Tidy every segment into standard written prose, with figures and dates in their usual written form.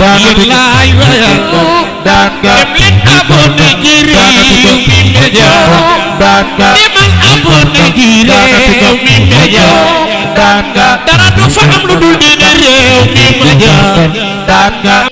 yàllaay wayal dem leen abonné ci Rewmi Média demal abonné ci Rewmi Média dara du fa am lu dul diine Rewmi Média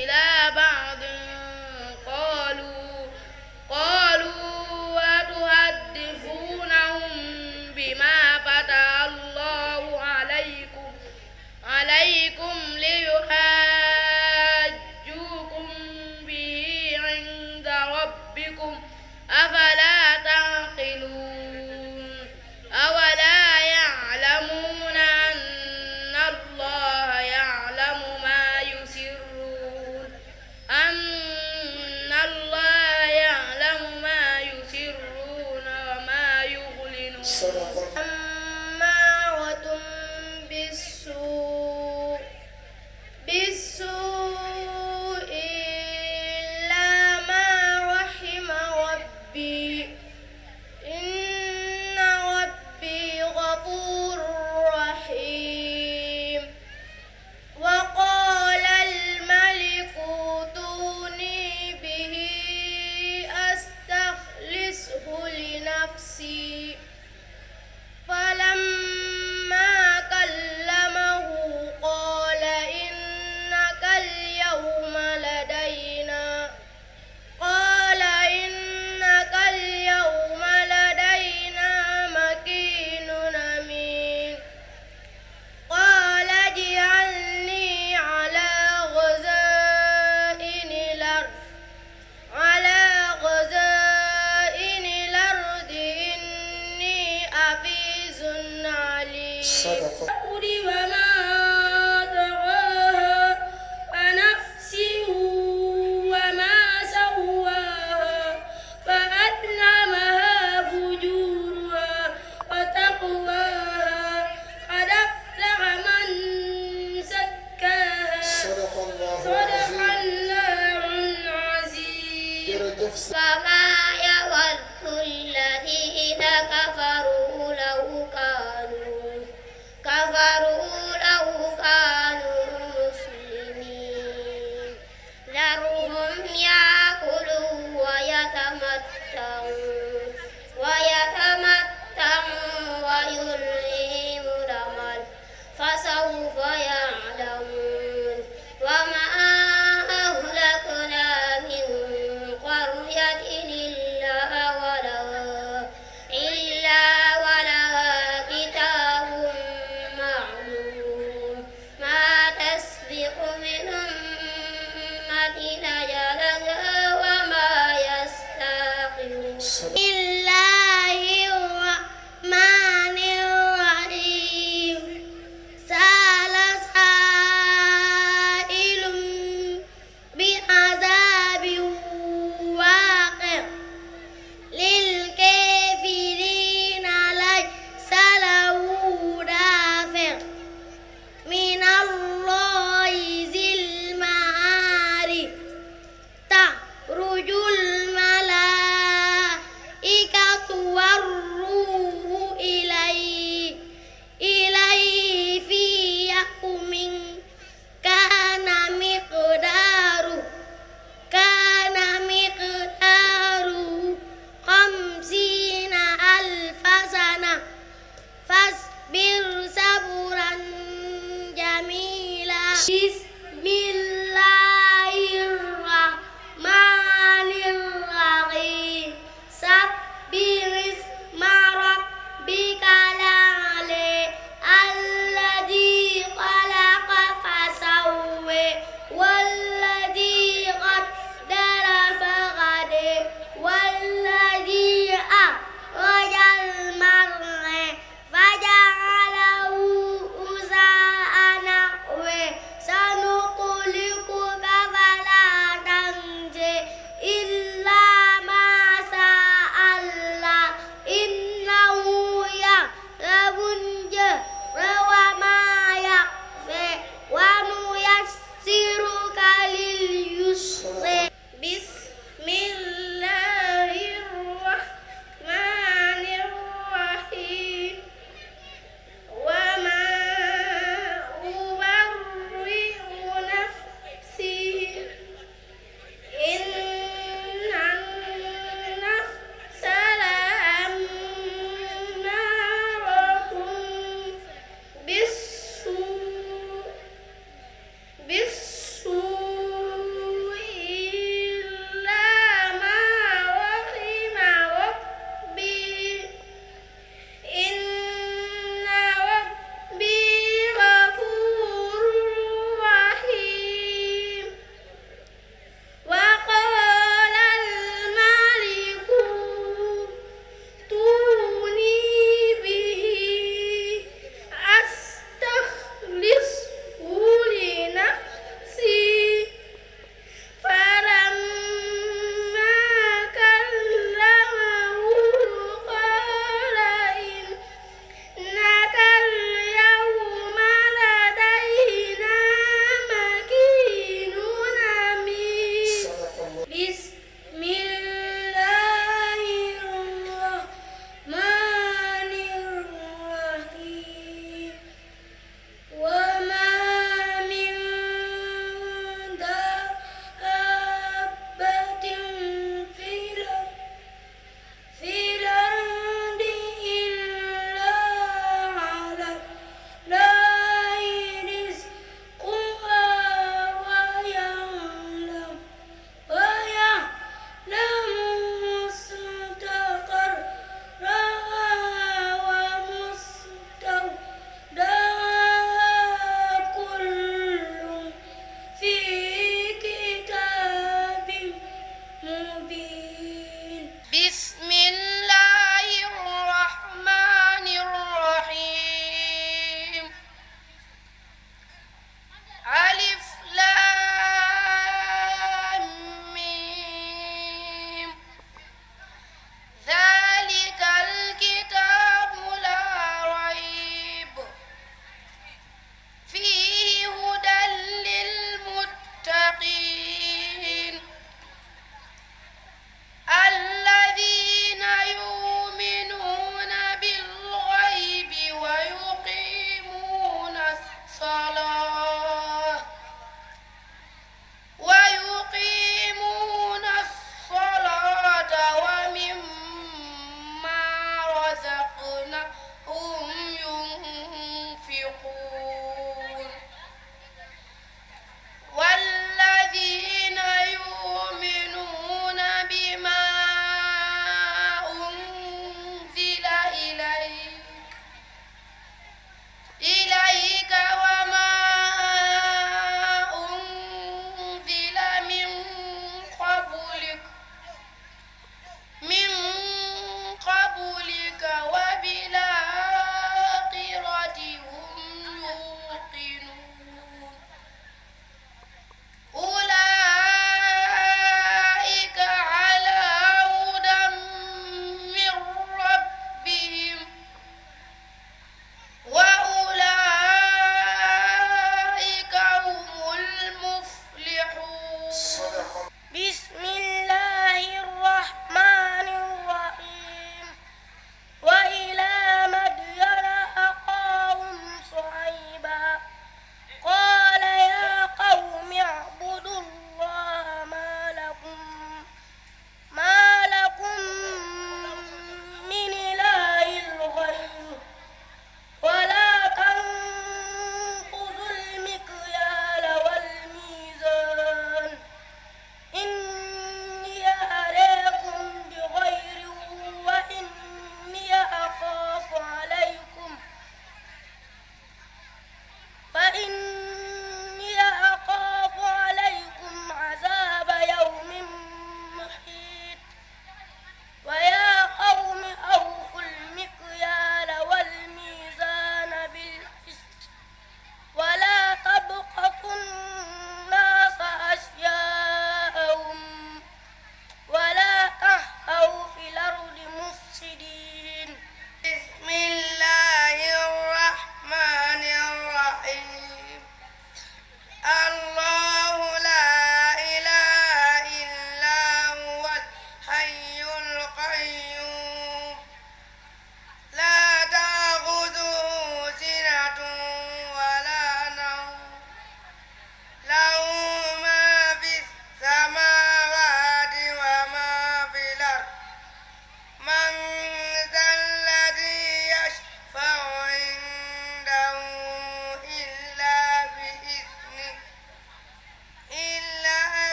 سنقل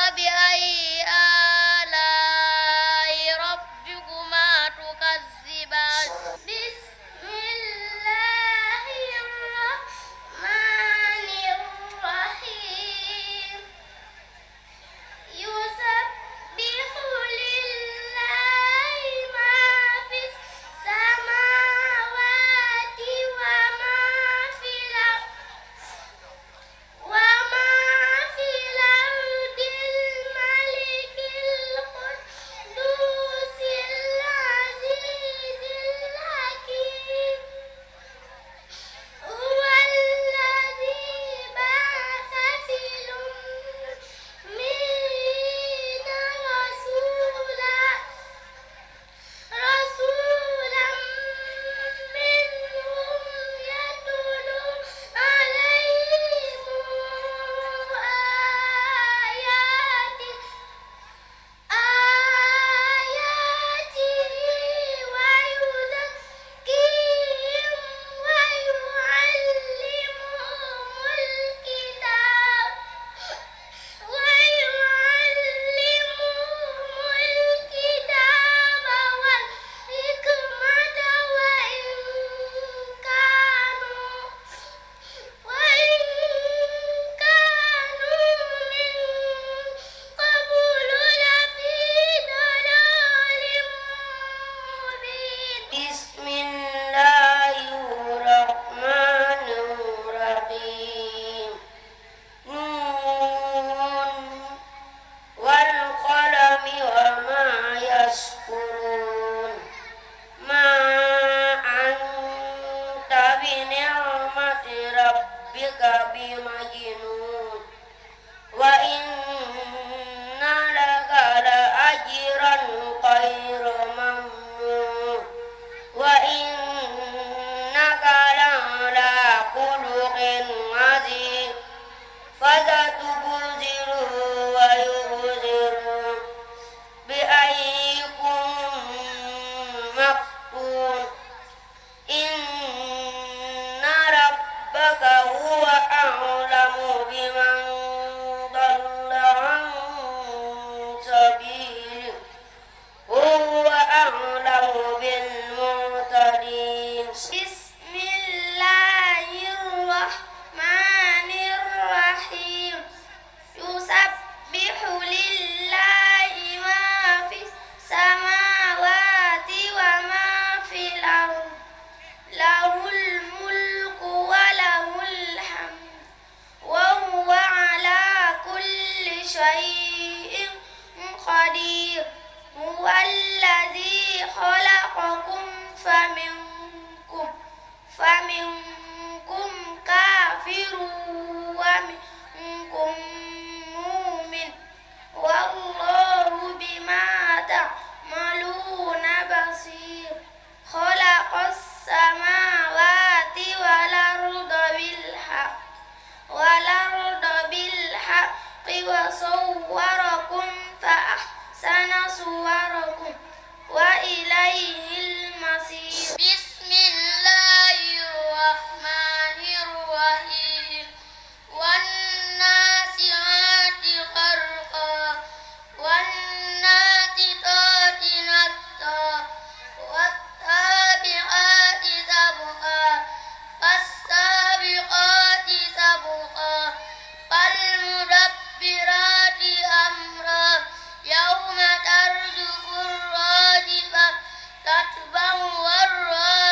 فبأي آلاء ربكما تكذبان بسم الله الرحمن الرحيم يسبح لله ما في السماوات وما في الأرض الملك القدوس العزيز الحكيم هو الذي بعث في الأمين رسولا منهم يتلو عليهم آياته ويزكيهم ويعلمهم الكتاب والحكمة وإن كانوا من قبل لفي ضلال مبين بسم الله الرحمن الرحيم نون والقلم وما يسطرون ما أنت بنعمة ربك بمجنون وإن لك لأجرا غير ممنون وإنك لعلى خلق عظيم فستبصر ويبصرون بأيكم مفتون إن ربك هو أعلم بمن ضل عن سبيله وهو أعلم بالمهتدين بسم الله الرحمن الرحيم يسبح لله ما في السماوات وما في الأرض له الملك وله الحمد وهو على كل شيء قدير هو الذي خلقكم فمنكم كافر ومنكم مؤمن والله بما تعملون بصير خلق السماوات والأرض بالحق وصوركم فأحسن صوركم وإليه المصير بسم الله الرحمن الرحيم والنازعات غرقا والناشطات نشطا والسابقات سبقا فالسابقات سبقا فالمدبرات أمرا يوم ترجف الراجفة تتبعها الرادفة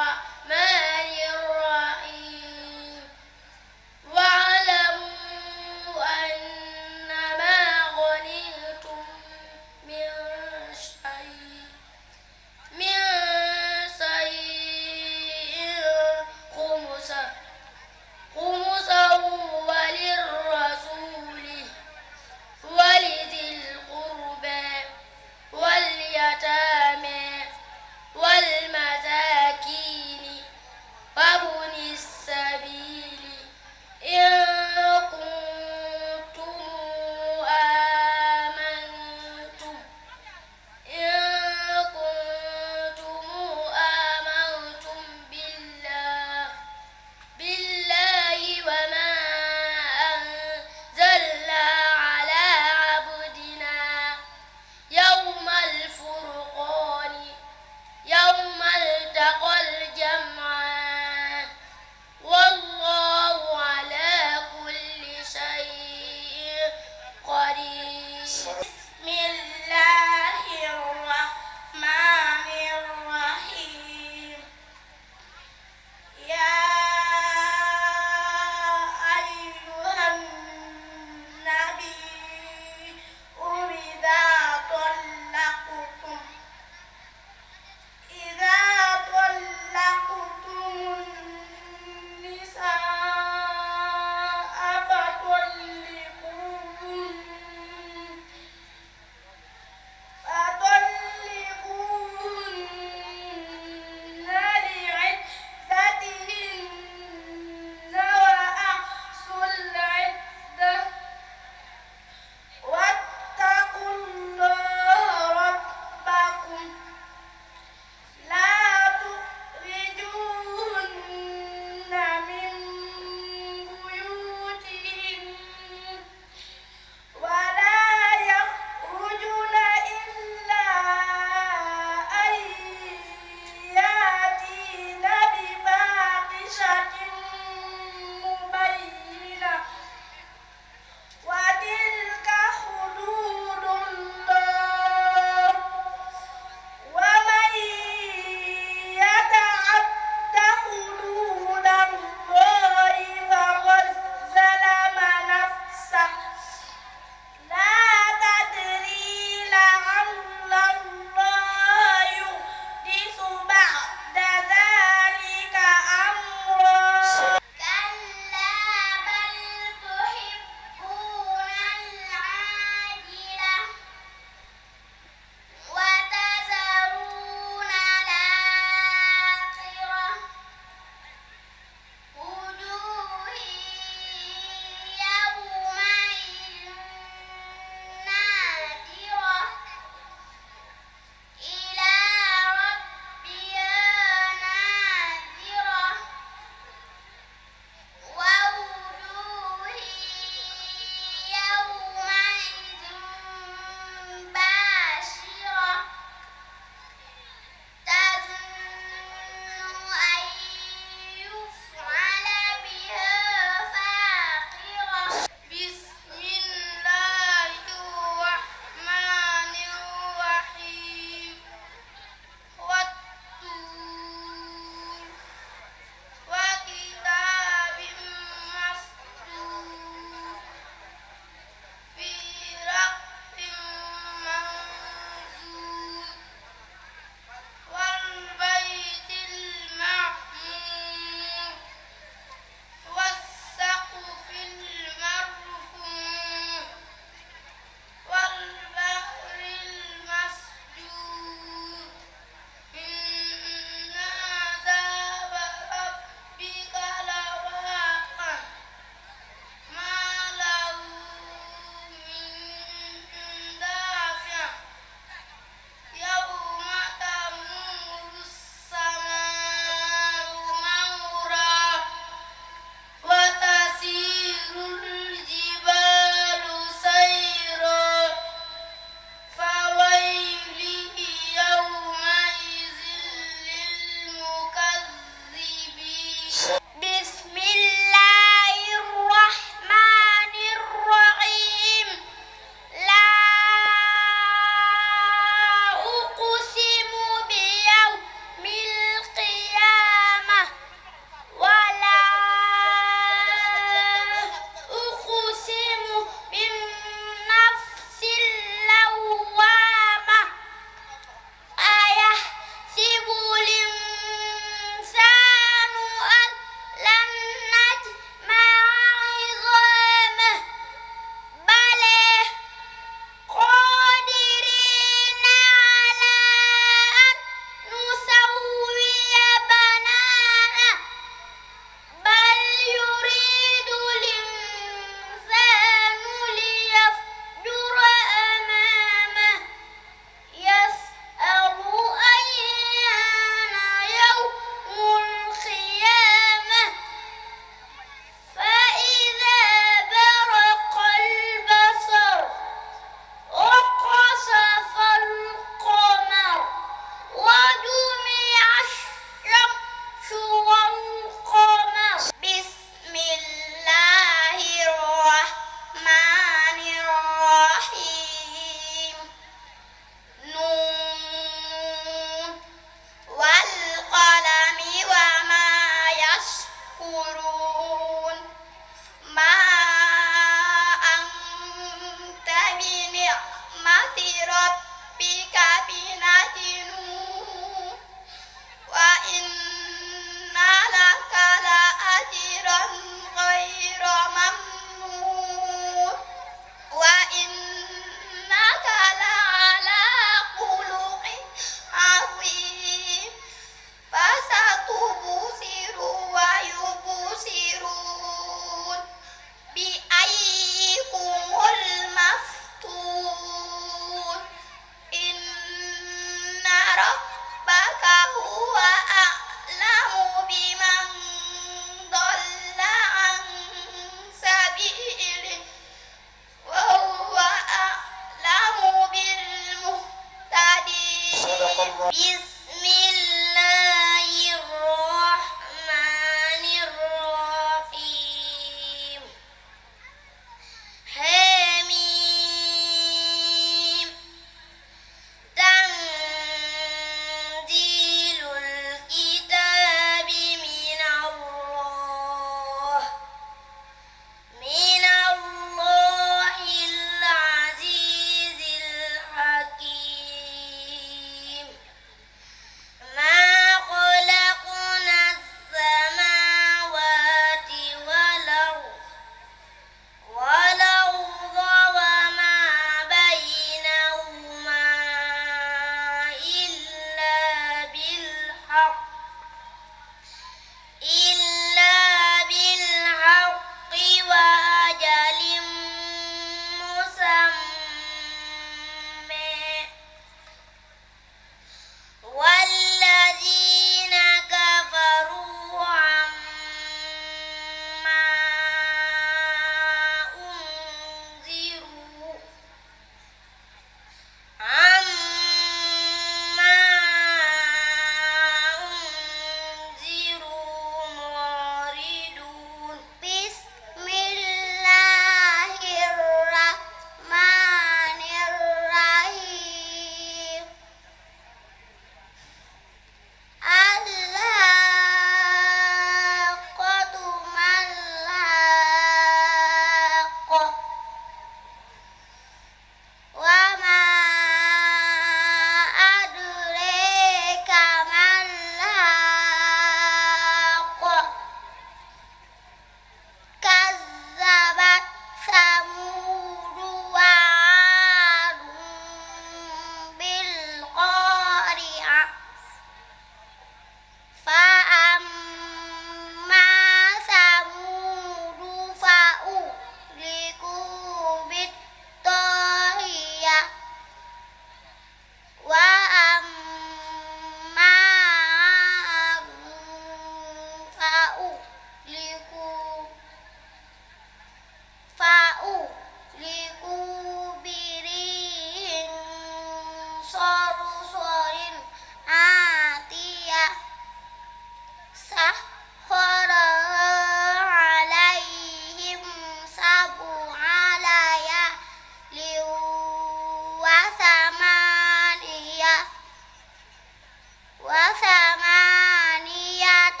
وثمانية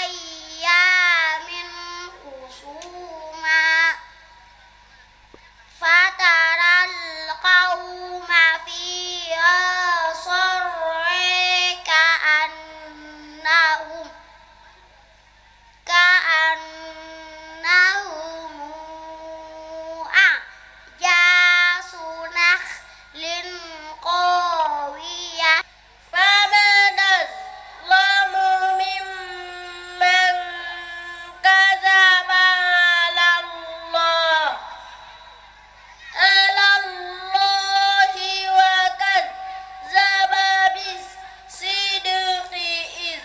أيام حسوما فترى القوم فيها صرعى كأنهم أعجاز نخل قاوية فمن أظلم ممن كذب على الله وكذب بالصدق إذ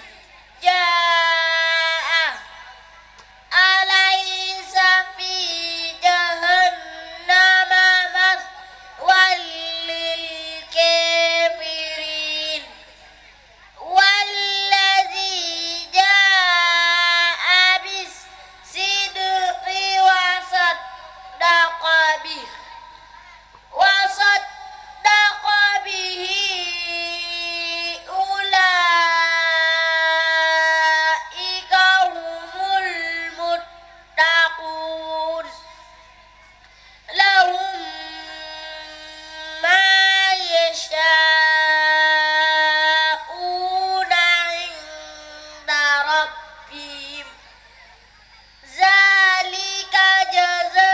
جاءه أليس في جهنم مثوى للكافرين والذي جاء بالصدق وصدق به أولئك هم المتقون لهم ما يشاءون عند ربهم ذلك جزاء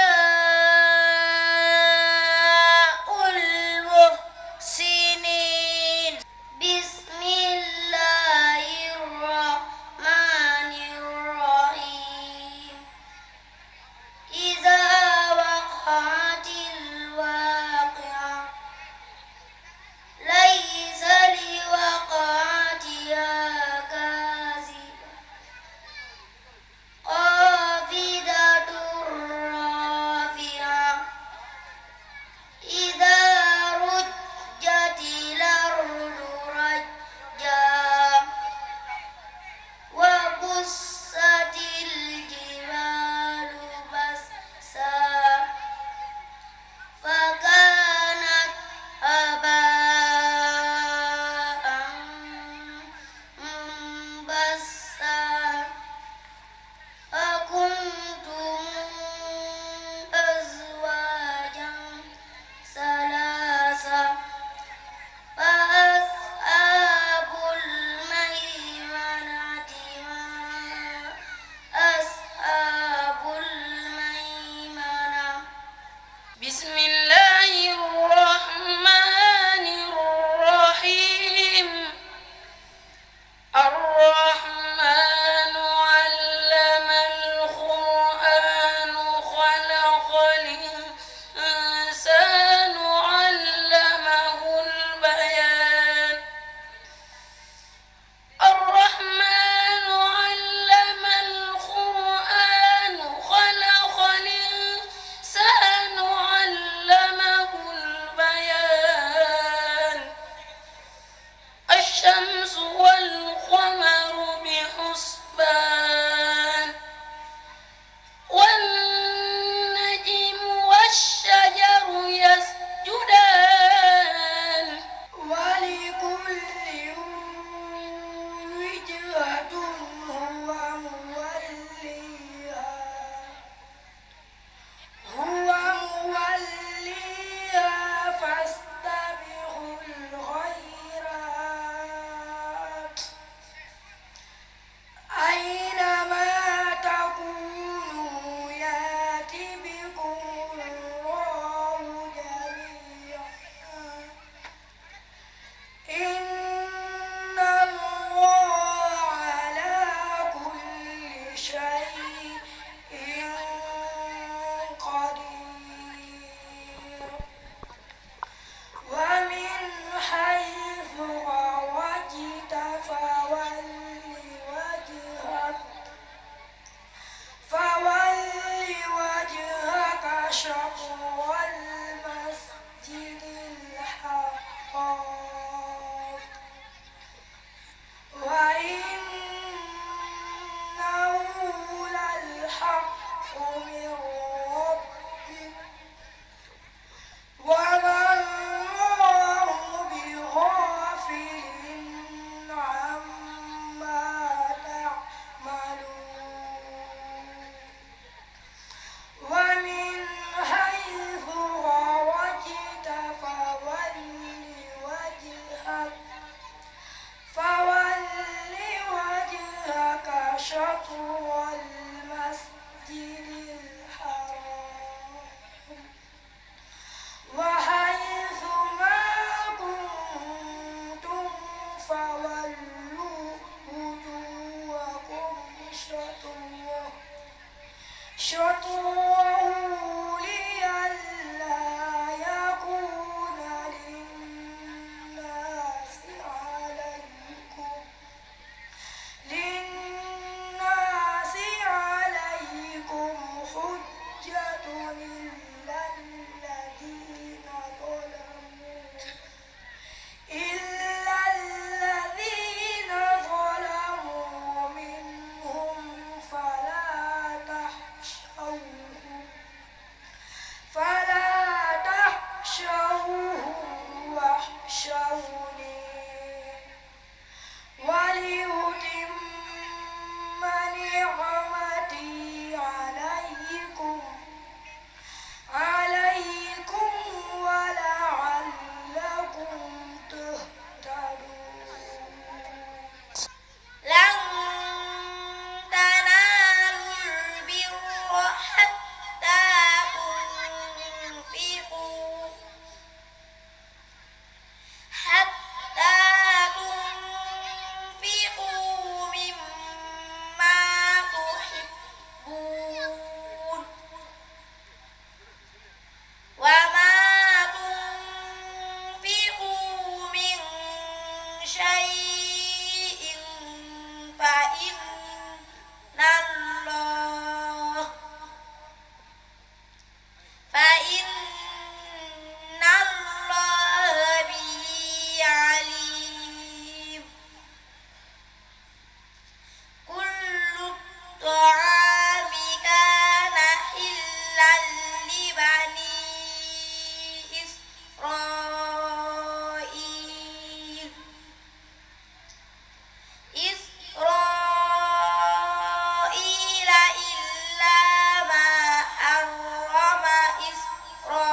المحسنين بسم الله الرحمن الرحيم إذا وقعت الواقعة ليس لوقعتها كاذبة خافضة رافعة إذا رجت الأرض رجا وبست الجبال بسا فكانت هباء منبثا أكنتم أزواجا ثلاثة فأصحاب الميمنة ما أصحاب الميمنة بسم الله الرحمن الرحيم الرحمن علم القرآن خلق الإنسان علمه البيان الرحمن علم القرآن خلق الإنسان علمه البيان الشمس والقمر بحسبان والنجم والشجر يسجدان ولكل وجهة هو موليها فاستبقوا الخيرات أينما شطر المسجد الحرام وحيث ما كنتم فولوا وجوهكم شطره لئلا يكون للناس عليكم حجة إلا الذين ظلموا منهم فلا تخشوهم واخشوني ولأتم نعمتي عليكم ولعلكم تهتدون لن تنالوا البر حتى تنفقوا مما تحبون وما تنفقوا من شيء فإن الله به عليم كل الطعام كان حلا لبني إسرائيل إلا ما حرم إسرائيل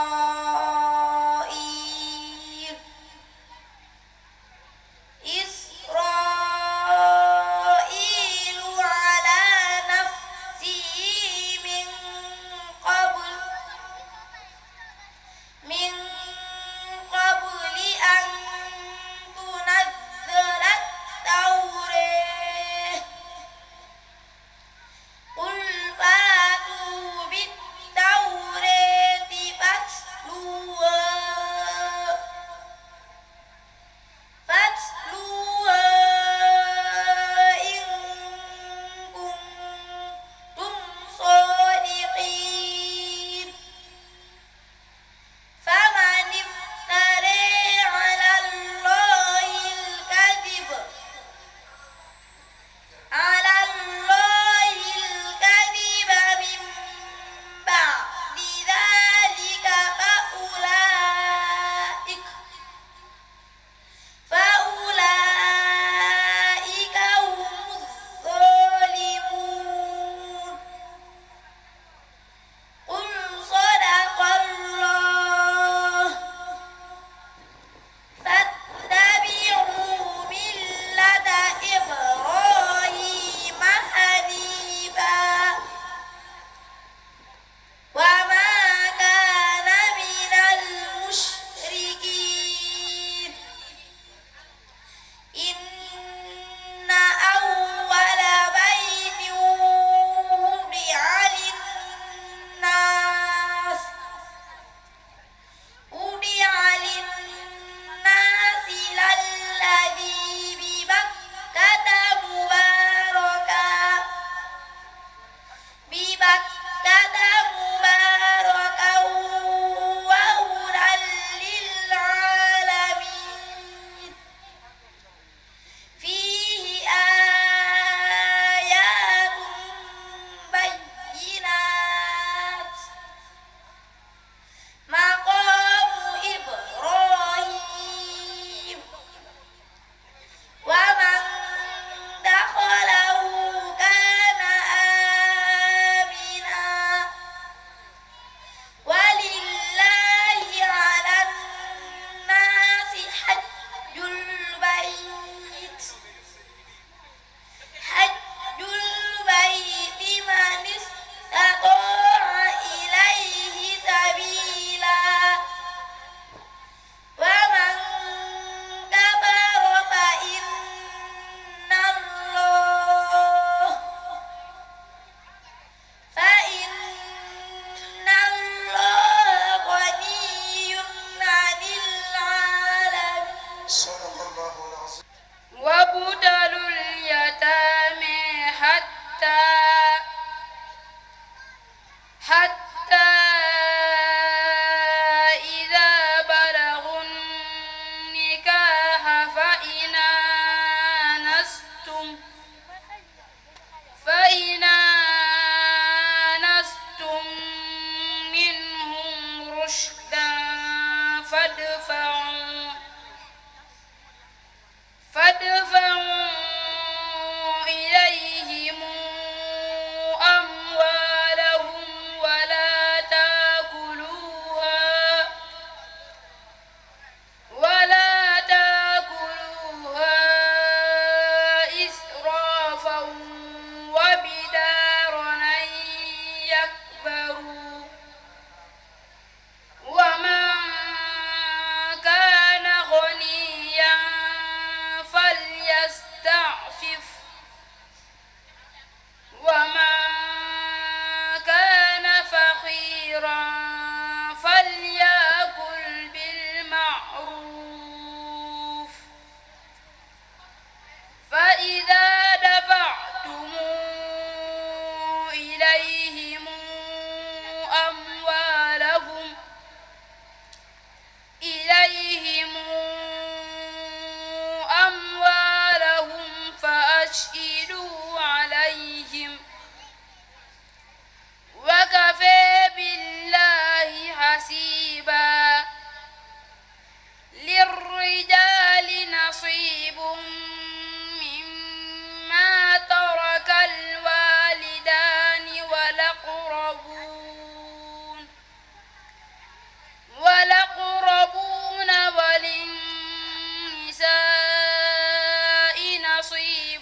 وإذا دفعتم إليهم أموالهم فأشهدوا عليهم وكفى بالله حسيبا للرجال نصيب مما ترك الوالدان والأقربون وللنساء نصيب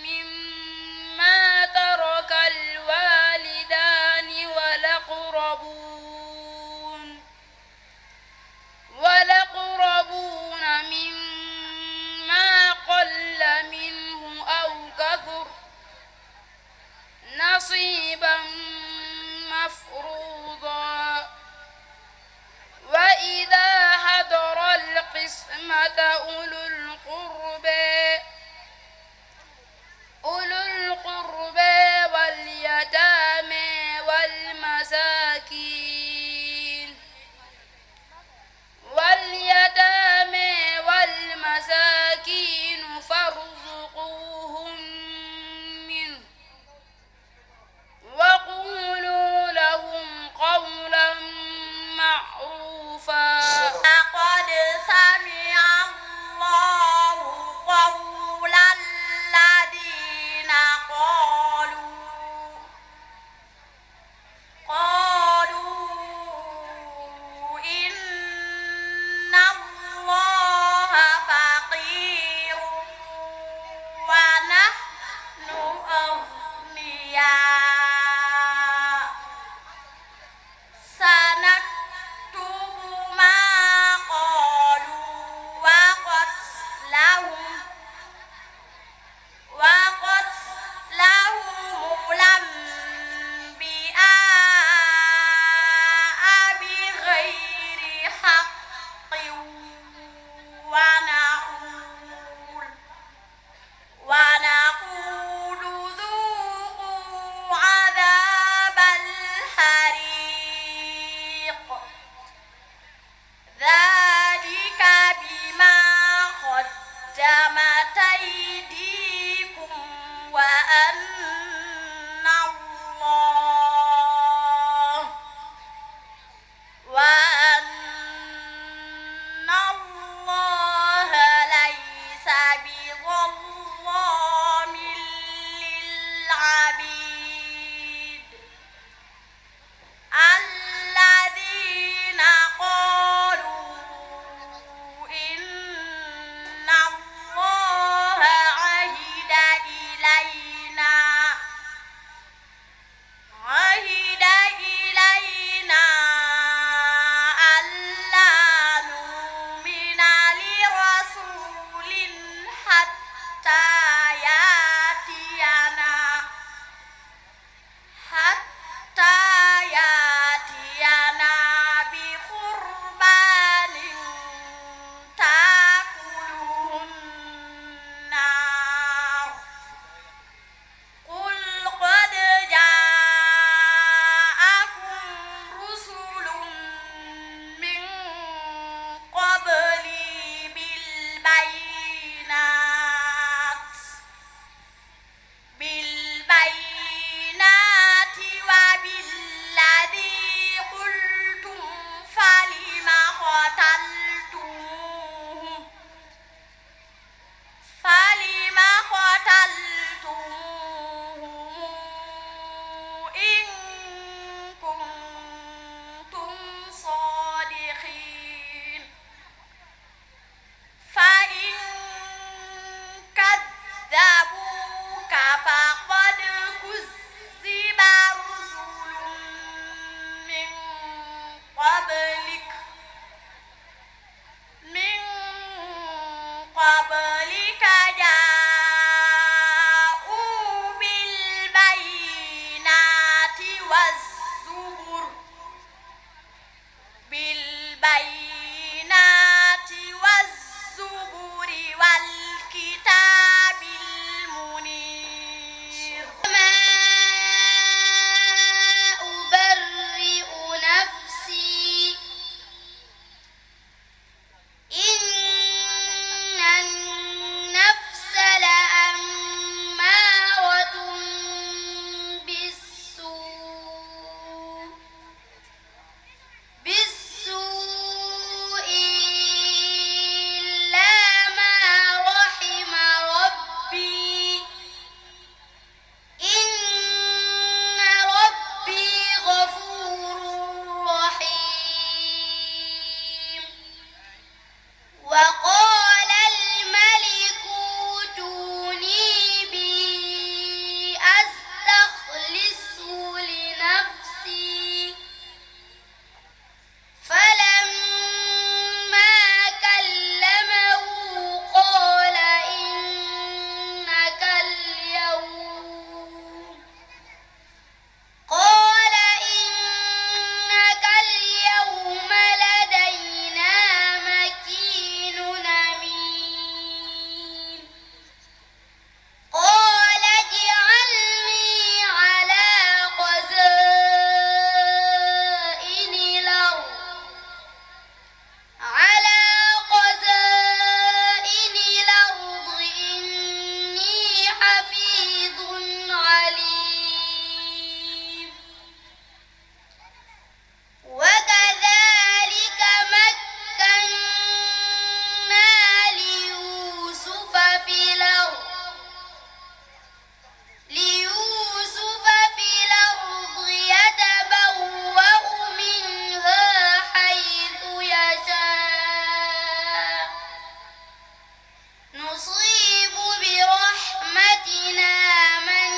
مما ترك الوالدان والأقربون مما قل منه أو كثر نصيبا مفروضا وإذا حضر القسمة أولو القربى واليتامى والمساكين فارزقوهم منه وقولوا لهم قولا معروفا. لقد سمع الله قول الذين قالوا إن الله فقير ونحن أغنياء سنكتب ما قالوا وقتلهم الأنبياء بغير حق ونقول ذوقوا عذاب الحريق ذلك بما قدمت أيديكم وأن الله ليس بظلام للعبيد الذين قالوا إن الله عهد إلينا ألا نؤمن لرسول حتى حفيظ عليم وكذلك مكنا ليوسف في الأرض يتبوأ منها حيث يشاء نصيب برحمتنا من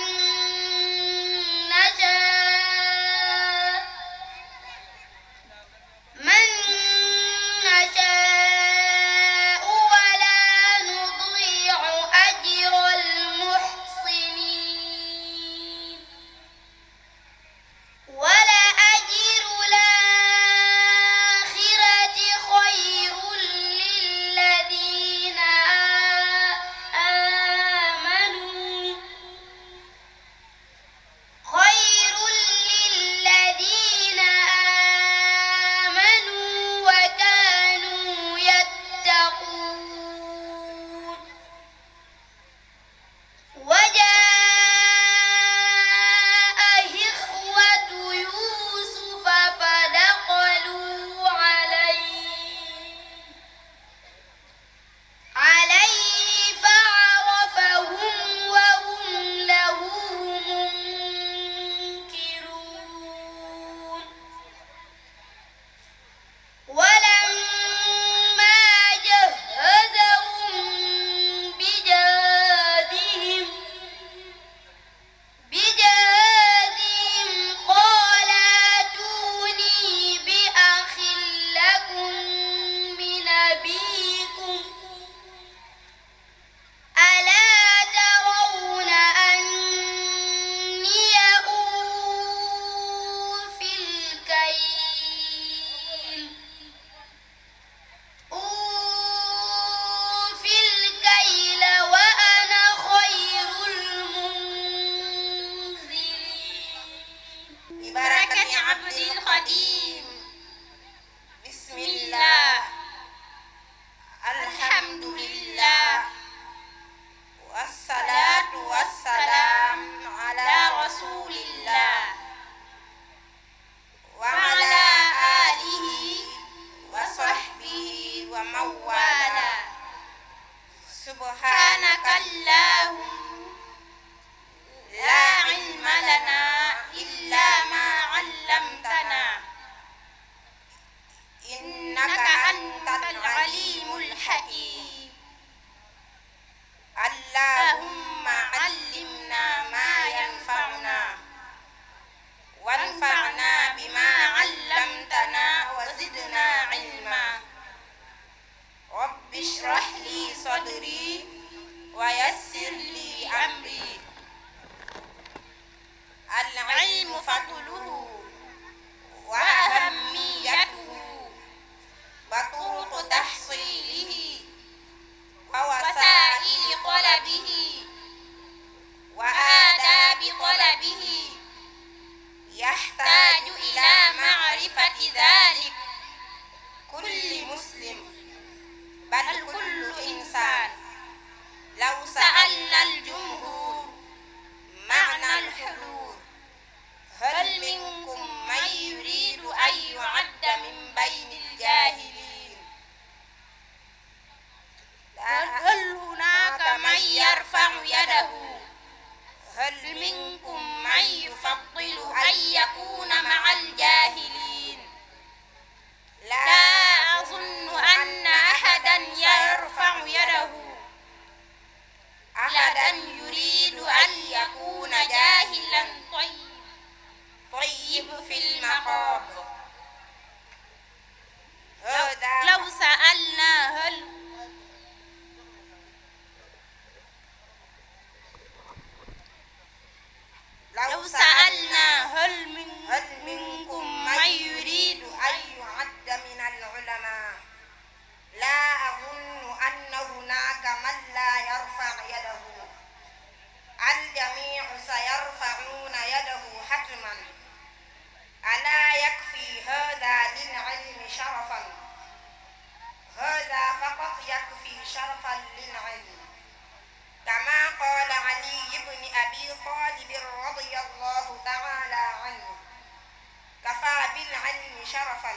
العلم شرفا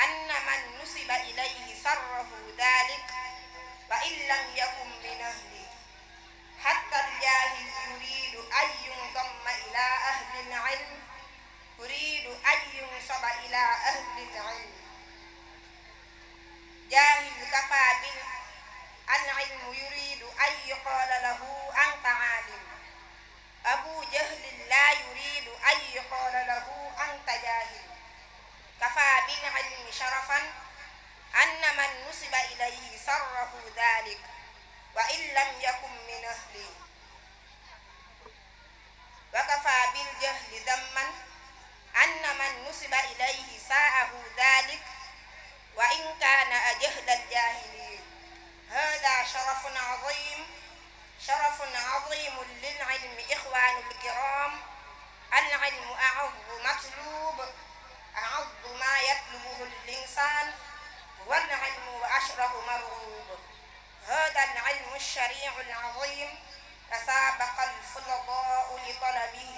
أن من نسب إليه سره ذلك وإن لم يكن من أهله حتى الجاهل يريد أن ينضم إلى أهل العلم يريد أن ينسب إلى أهل العلم جاهل كفى بالعلم يريد أن يقال له أنت عالم أبو جهل لا يريد أن يقال له أنت جاهل كفى بالعلم شرفا أن من نسب إليه سره ذلك وإن لم يكن من أهله وكفى بالجهل ذما أن من نسب إليه ساءه ذلك وإن كان أجهل الجاهلين هذا شرف عظيم للعلم إخوان الكرام العلم أعظ مطلوب أعظ ما يطلبه الإنسان والعلم وأشرف مرغوب هذا العلم الشريع العظيم تسابق الفضلاء لطلبه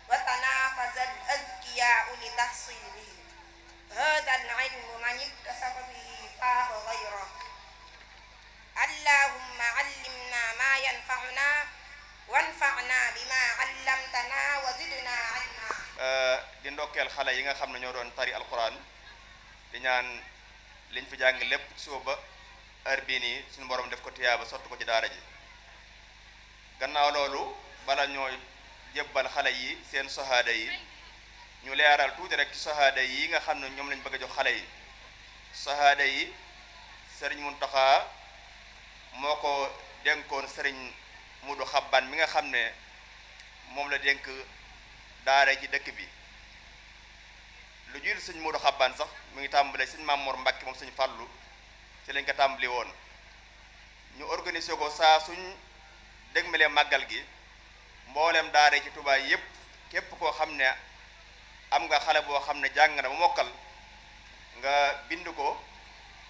وتنافس الأذكياء لتحصيله هذا العلم من اكتسب به فاه غيره اللهم علمنا ما ينفعنا وانفعنا بما علمتنا وزدنا علما di ndokkeel xale yi nga xam ne ñoo doon tari alquran di ñaan liñ fi jàng lépp suba ba heure bii nii suñu borom def ko tiyaaba sotti ko ci daara ji gannaaw loolu bala ñooy jébbal xale yi seen sohaada yi ñu leeral tuuti rek ci sohaada yi nga xam ne ñoom lañ bëgg a jox xale yi sohaada yi sëriñ Muntaxa moo ko dénkoon sëriñ Mudu Xabbaan mi nga xam ne moom la dénk daara ji dëkk bi lu jiitu sëñ Mudu Xabbaan sax mu ngi tàmbale sëñ Mamoor Mbàkke moom sëñ Fàllu ci lañ ko tàmbali woon ñu organiser ko saa suñ dégmalee màggal gi mboolem daara ci Tuubaa yépp képp koo xam ne am nga xale boo xam ne jàng na ba mokkal nga bind ko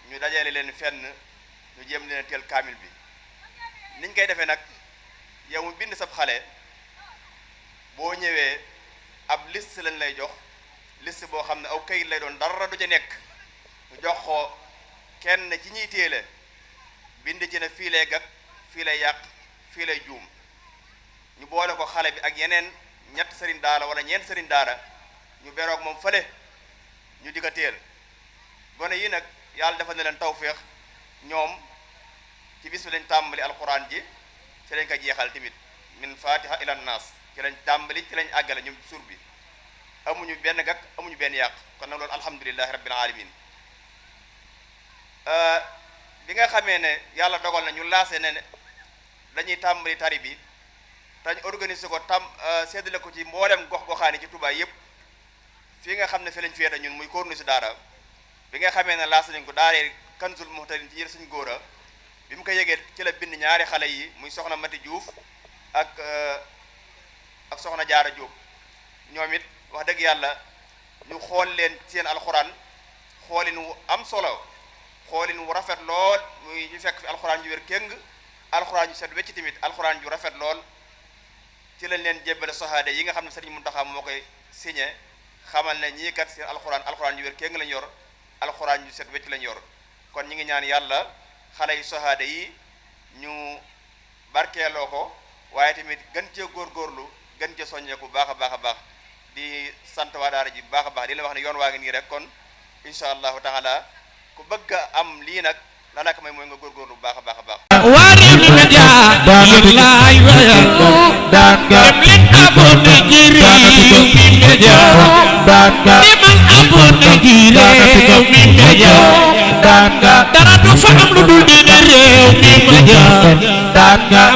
ñu dajale leen fenn ñu jéem leen teel kaamil bi niñ koy defee nag yow mu bind sab xale boo ñëwee ab liste lañ lay jox liste boo xam ne aw kayit lay doon dara du ca nekk ñu jox ko kenn ci ñiy téele bind ci ne fii lay gag fii lay yàq fii lay juum ñu boole ko xale bi ak yeneen ñett sëriñ daara wala ñeent sëriñ daara ñu beroog moom fële ñu di ko téel gone yi nag yàlla dafa ne leen tawféex ñoom ci bis bi lañ tàmbali alquran ji ci lañ ko jeexal tamit min fatiha ila naas ci lañ tàmbali ci lañ àggale ñoom suur bi amuñu benn gag amuñu benn yàq kon nag loolu alhamdulillahi rabbil alamin bi nga xamee ne yàlla dogal na ñu laase ne dañuy tàmbali tari bi tañ organiser ko séddale ko ci mboolem gox goxaani ci Touba yépp fii nga xam ne fi lañ féete ñun muy corniche daara bi nga xamee ne laas nañ ko daaree Kanzul Muhtarin ci yër suñ góora bi mu ko yegee ci la bind ñaari xale yi muy soxna Mati Diouf ak soxna Jaara Jóob ñoom it wax dëgg yàlla ñu xool leen seen alxuraan xoolin wu am solo xoolin wu rafet lool muy ñu fekk fi alxuraan ju wér kéng alxuraan ju set wecc tamit alxuraan ju rafet lool ci lañ leen jébbale sohaade yi nga xam ne Sëriñ Muntaxa moo koy signé xamal ne ñii kat seen alxuraan ju wér kéng lañ yor alxuraan ju set wecc lañ yor kon ñi ngi ñaan yàlla xale yi sohaade yi ñu barkeeloo ko waaye tamit gën cee góorgóorlu gën cee soññee ku baax a baax a baax di sant waa daara ji bu baax a baax di la wax ne yoon waa ngi nii rek kon incha allahu taala ku bëgg a am lii nag la naka may mooy nga góorgóorlu bu baax a baax a baax wari mi ja billahi wa danga min abone jiri mi meja danga man abone jiri mi meja danga dara du fa am lu dul di réew mi meja danga